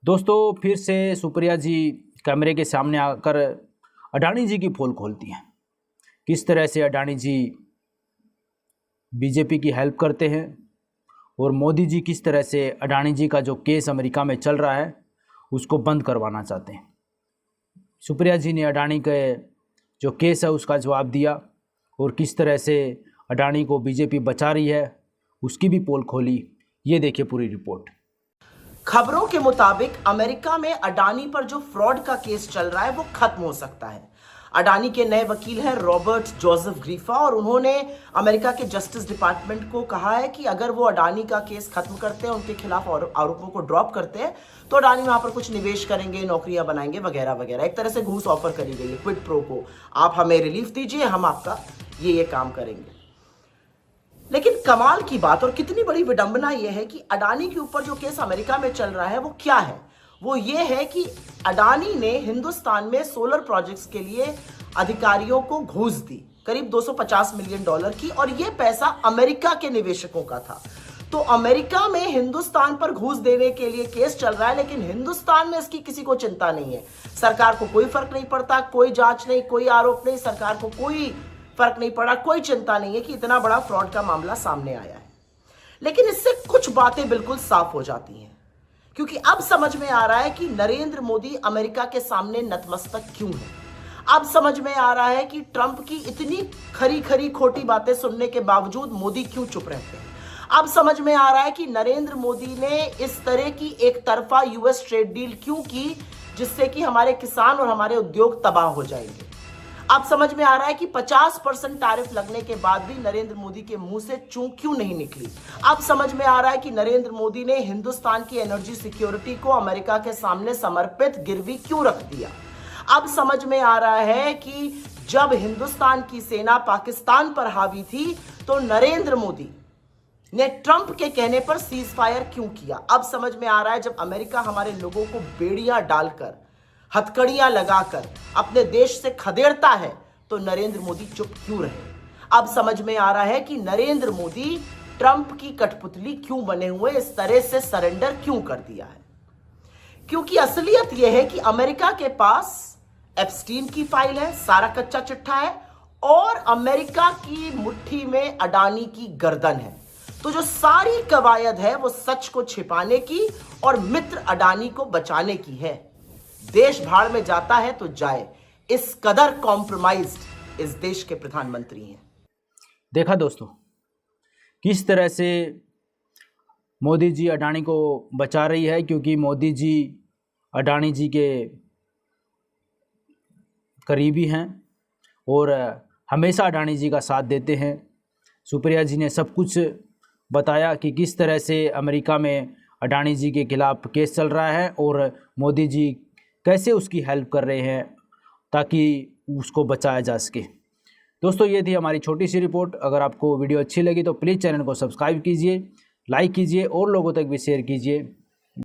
दोस्तों फिर से सुप्रिया जी कैमरे के सामने आकर अडानी जी की पोल खोलती हैं। किस तरह से अडानी जी बीजेपी की हेल्प करते हैं और मोदी जी किस तरह से अडानी जी का जो केस अमेरिका में चल रहा है उसको बंद करवाना चाहते हैं। सुप्रिया जी ने अडानी के जो केस है उसका जवाब दिया और किस तरह से अडानी को बीजेपी बचा रही है उसकी भी पोल खोली। ये देखिए पूरी रिपोर्ट। खबरों के मुताबिक अमेरिका में अडानी पर जो फ्रॉड का केस चल रहा है वो खत्म हो सकता है। अडानी के नए वकील हैं रॉबर्ट जोसेफ ग्रीफा और उन्होंने अमेरिका के जस्टिस डिपार्टमेंट को कहा है कि अगर वो अडानी का केस खत्म करते हैं, उनके खिलाफ आरोपों को ड्रॉप करते हैं तो अडानी वहां पर कुछ निवेश करेंगे, नौकरियां बनाएंगे वगैरह वगैरह। एक तरह से घूस ऑफर करी गई है क्विड प्रो को, आप हमें रिलीफ दीजिए, हम आपका ये काम करेंगे। लेकिन कमाल की बात और कितनी बड़ी विडंबना यह है कि अडानी के ऊपर जो केस अमेरिका में चल रहा है वो क्या है? वो ये है कि अडानी ने हिंदुस्तान में सोलर प्रोजेक्ट्स के लिए अधिकारियों को घूस दी, करीब $250 मिलियन की, और ये पैसा अमेरिका के निवेशकों का था। तो अमेरिका में हिंदुस्तान पर घूस देने के लिए केस चल रहा है, लेकिन हिंदुस्तान में इसकी किसी को चिंता नहीं है। सरकार को कोई फर्क नहीं पड़ता, कोई जांच नहीं, कोई आरोप नहीं, सरकार को कोई फर्क नहीं पड़ा, कोई चिंता नहीं है कि इतना बड़ा फ्रॉड का मामला सामने आया है। लेकिन इससे कुछ बातें बिल्कुल साफ हो जाती हैं, क्योंकि अब समझ में आ रहा है कि नरेंद्र मोदी अमेरिका के सामने नतमस्तक क्यों है। अब समझ में आ रहा है कि ट्रंप की इतनी खरी खरी खोटी बातें सुनने के बावजूद मोदी क्यों चुप रहते हैं। अब समझ में आ रहा है कि नरेंद्र मोदी ने इस तरह की एक तरफा यूएस ट्रेड डील क्यों की, जिससे कि हमारे किसान और हमारे उद्योग तबाह हो जाएंगे। अब समझ में आ रहा है कि 50% टैरिफ लगने के बाद भी नरेंद्र मोदी के मुंह से चूं क्यों नहीं निकली। अब समझ में आ रहा है कि नरेंद्र मोदी ने हिंदुस्तान की एनर्जी सिक्योरिटी को अमेरिका के सामने समर्पित गिरवी क्यों रख दिया। अब समझ में आ रहा है कि जब हिंदुस्तान की सेना पाकिस्तान पर हावी थी तो नरेंद्र मोदी ने ट्रंप के कहने पर सीज फायर क्यों किया। अब समझ में आ रहा है जब अमेरिका हमारे लोगों को बेड़ियां डालकर, हथकड़ियां लगाकर अपने देश से खदेड़ता है तो नरेंद्र मोदी चुप क्यों रहे। अब समझ में आ रहा है कि नरेंद्र मोदी ट्रंप की कठपुतली क्यों बने हुए, इस तरह से सरेंडर क्यों कर दिया है। क्योंकि असलियत यह है कि अमेरिका के पास एप्स्टीन की फाइल है, सारा कच्चा चिट्ठा है, और अमेरिका की मुट्ठी में अडानी की गर्दन है। तो जो सारी कवायद है वो सच को छिपाने की और मित्र अडानी को बचाने की है। देश भाड़ में जाता है तो जाए, इस कदर कॉम्प्रोमाइज्ड इस देश के प्रधानमंत्री हैं। देखा दोस्तों किस तरह से मोदी जी अडानी को बचा रही है, क्योंकि मोदी जी अडानी जी के करीबी हैं और हमेशा अडानी जी का साथ देते हैं। सुप्रिया जी ने सब कुछ बताया कि किस तरह से अमेरिका में अडानी जी के खिलाफ केस चल रहा है और मोदी जी कैसे उसकी हेल्प कर रहे हैं ताकि उसको बचाया जा सके। दोस्तों ये थी हमारी छोटी सी रिपोर्ट। अगर आपको वीडियो अच्छी लगी तो प्लीज़ चैनल को सब्सक्राइब कीजिए, लाइक कीजिए और लोगों तक भी शेयर कीजिए।